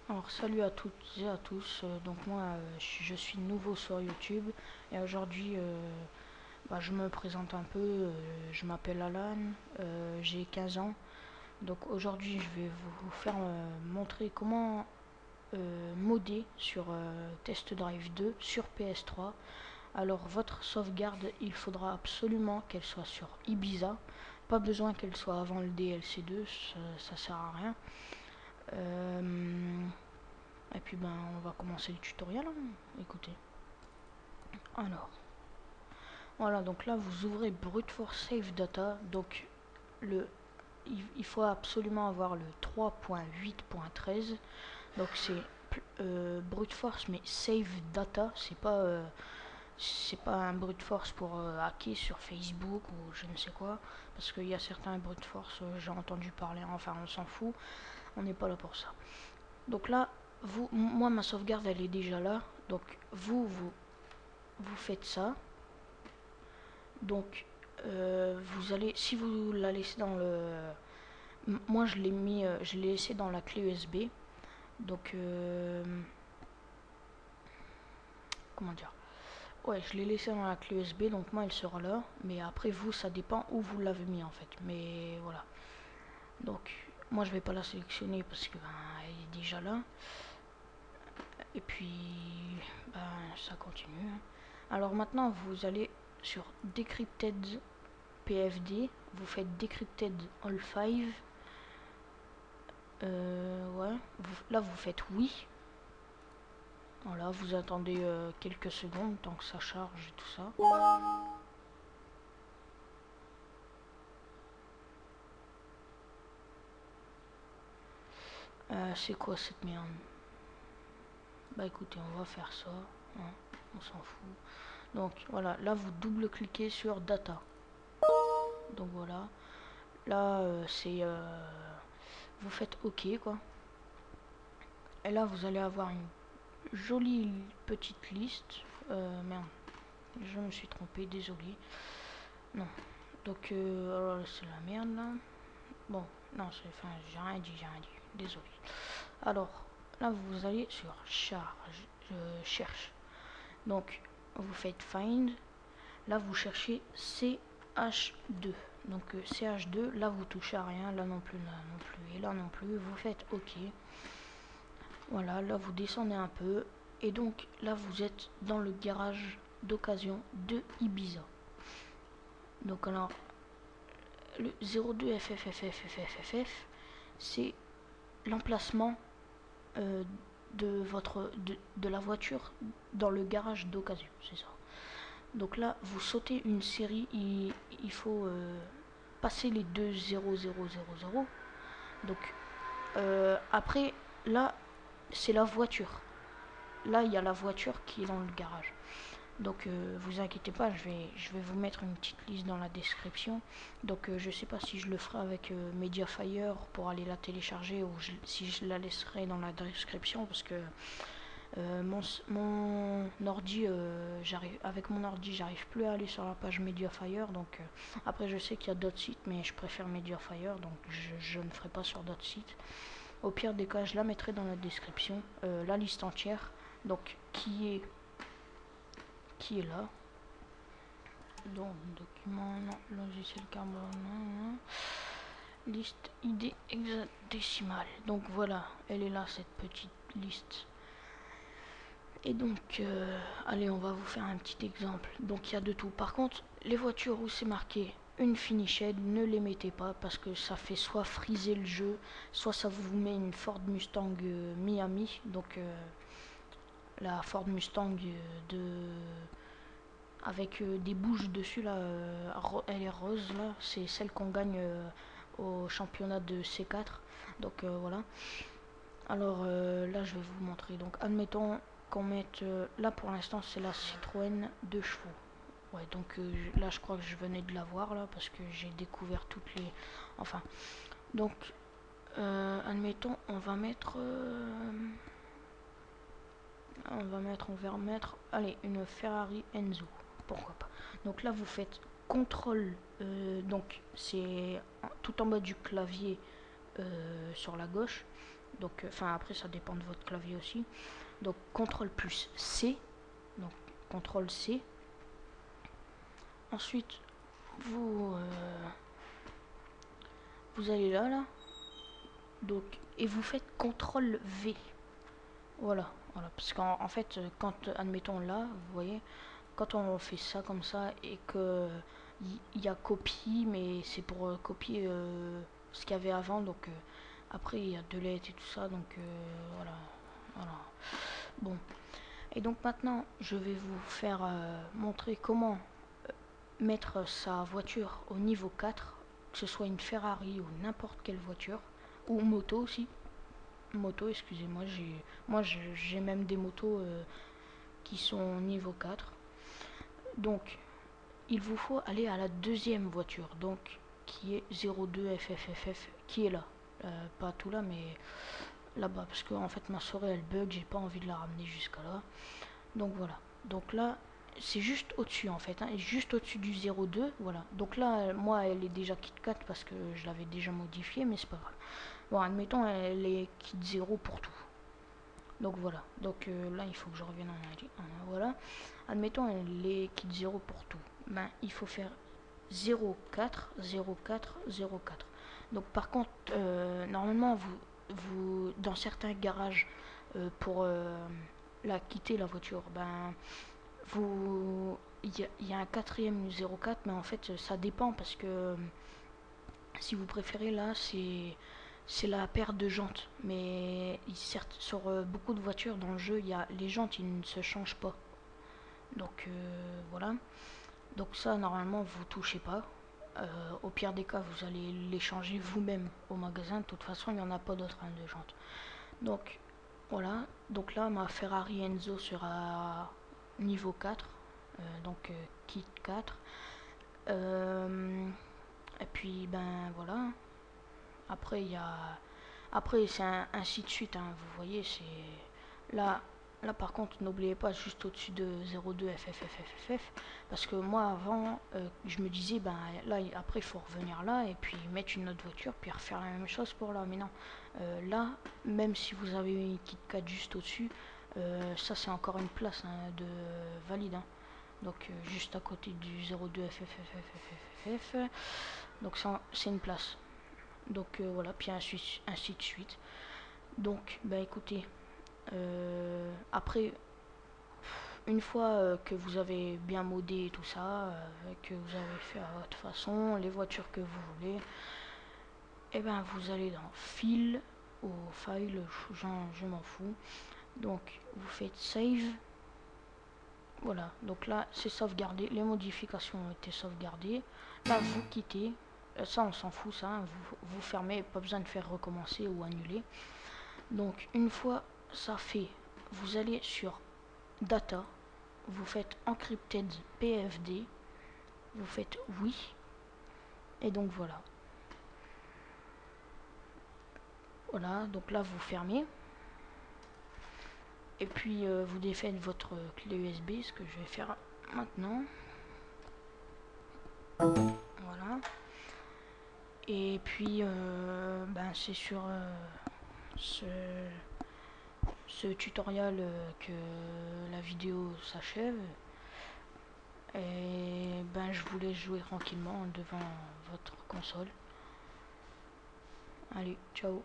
Alors salut à toutes et à tous, donc moi je suis nouveau sur YouTube et aujourd'hui je me présente un peu, je m'appelle Alan, j'ai 15 ans, donc aujourd'hui je vais vous faire montrer comment modder sur Test Drive 2 sur PS3. Alors votre sauvegarde, il faudra absolument qu'elle soit sur Ibiza, pas besoin qu'elle soit avant le DLC 2, ça sert à rien. Et puis on va commencer le tutoriel, hein. Écoutez. Alors, voilà, donc là vous ouvrez Brute Force Save Data, donc il faut absolument avoir le 3.8.13, donc c'est Brute Force mais Save Data, c'est pas un Brute Force pour hacker sur Facebook ou je ne sais quoi, parce qu'il y a certains Brute Force, j'ai entendu parler, enfin on s'en fout, on n'est pas là pour ça. Donc là, moi ma sauvegarde elle est déjà là, donc vous faites ça. Donc vous allez, si vous la laissez dans le, moi je l'ai laissé dans la clé USB. Donc comment dire, ouais, je l'ai laissé dans la clé USB, donc moi elle sera là, mais après vous ça dépend où vous l'avez mis en fait, mais voilà. Donc moi je vais pas la sélectionner parce que elle est déjà là. Et puis ça continue. Alors maintenant vous allez sur Decrypted PFD, vous faites Decrypted All 5. Ouais, là vous faites oui. Voilà, vous attendez quelques secondes tant que ça charge et tout ça. C'est quoi cette merde? Bah écoutez, on va faire ça, hein, on s'en fout. Donc voilà, là vous double-cliquez sur Data. Donc voilà, là c'est vous faites OK quoi. Et là vous allez avoir une jolie petite liste. Merde, je me suis trompé, désolé. Non, donc c'est la merde là. Bon, non, enfin j'ai rien dit, désolé. Alors là vous allez sur charge, cherche. Donc vous faites find. Là vous cherchez CH2. Donc CH2, là vous touchez à rien, là non plus, et là non plus. Vous faites OK. Voilà, là vous descendez un peu. Et donc là vous êtes dans le garage d'occasion de Ibiza. Donc alors le 02 FFFFFFF, c'est l'emplacement de la voiture dans le garage d'occasion, c'est ça. Donc là vous sautez une série, il faut passer les deux 0000. Donc après là c'est la voiture, là il y a la voiture qui est dans le garage. Donc vous inquiétez pas, je vais vous mettre une petite liste dans la description. Donc je sais pas si je le ferai avec Mediafire pour aller la télécharger ou si je la laisserai dans la description, parce que mon ordi, avec mon ordi j'arrive plus à aller sur la page Mediafire. Donc après je sais qu'il y a d'autres sites, mais je préfère Mediafire, donc je ne ferai pas sur d'autres sites. Au pire des cas je la mettrai dans la description, la liste entière, donc qui est là. Donc document, non, logiciel carbone, liste ID hexadécimale. Donc voilà, elle est là cette petite liste. Et donc allez, on va vous faire un petit exemple. Donc il y a de tout. Par contre, les voitures où c'est marqué une finished, ne les mettez pas, parce que ça fait soit friser le jeu, soit ça vous met une Ford Mustang Miami. Donc la Ford Mustang avec des bouges dessus là, elle est rose là, c'est celle qu'on gagne au championnat de C4. Donc voilà. Alors là je vais vous montrer. Donc admettons qu'on mette là, pour l'instant c'est la Citroën 2 chevaux. Ouais, donc là je crois que je venais de la voir là, parce que j'ai découvert toutes les, enfin, donc admettons on va mettre allez, une Ferrari Enzo, pourquoi pas. Donc là vous faites contrôle, donc c'est tout en bas du clavier sur la gauche, Donc enfin après ça dépend de votre clavier aussi. Donc CTRL plus C, donc CTRL C. Ensuite vous allez là, donc et vous faites CTRL V. Voilà, parce qu'en fait quand admettons là, vous voyez, quand on fait ça comme ça et que il y a copie, mais c'est pour copier ce qu'il y avait avant, donc après il y a deux lettres et tout ça, donc voilà. Bon, et donc maintenant je vais vous faire montrer comment mettre sa voiture au niveau 4, que ce soit une Ferrari ou n'importe quelle voiture, ou moto aussi. Moto, excusez-moi, j'ai même des motos qui sont niveau 4. Donc il vous faut aller à la deuxième voiture, donc qui est 02 FFFF, qui est là, pas tout là mais là-bas, parce que en fait ma souris elle bug, j'ai pas envie de la ramener jusqu'à là. Donc voilà, donc là c'est juste au-dessus en fait, hein, juste au-dessus du 02, voilà. Donc là moi elle est déjà kit 4 parce que je l'avais déjà modifié, mais c'est pas grave. Bon, admettons elle est kit 0 pour tout. Donc voilà, donc là il faut que je revienne en voilà. Admettons elle est kit 0 pour tout. Ben il faut faire 04 04 04. Donc par contre normalement vous dans certains garages pour la quitter la voiture, ben il y a un quatrième 04, mais en fait ça dépend parce que si vous préférez là c'est la paire de jantes, mais certes sur beaucoup de voitures dans le jeu les jantes ils ne se changent pas, donc voilà. Donc ça normalement vous touchez pas, au pire des cas vous allez les changer vous-même au magasin, de toute façon il n'y en a pas d'autres hein, de jantes. Donc voilà, donc là ma Ferrari Enzo sera niveau 4, donc kit 4, et puis ben voilà. Après il y a c'est ainsi de suite, hein, vous voyez, c'est là par contre n'oubliez pas juste au-dessus de 02 FFFFF, parce que moi avant je me disais ben là après il faut revenir là et puis mettre une autre voiture puis refaire la même chose pour là, mais non, là même si vous avez une kit 4 juste au-dessus, ça c'est encore une place hein, de valide, hein. Donc juste à côté du 02 FFFFF, donc c'est une place. Donc voilà, puis ainsi de suite. Donc bah écoutez, après une fois que vous avez bien modé tout ça, que vous avez fait à votre façon les voitures que vous voulez, et ben vous allez dans file ou file, je m'en fous. Donc vous faites save. Voilà, donc là c'est sauvegardé, les modifications ont été sauvegardées. Là vous quittez, ça on s'en fout, ça hein, vous fermez, pas besoin de faire recommencer ou annuler. Donc une fois ça fait, vous allez sur data, vous faites encrypted PFD, vous faites oui, et donc voilà. Voilà, donc là vous fermez. Et puis vous défaites votre clé USB, ce que je vais faire maintenant. Voilà. Et puis ben, c'est sur ce tutoriel que la vidéo s'achève. Et ben je vous laisse jouer tranquillement devant votre console. Allez, ciao.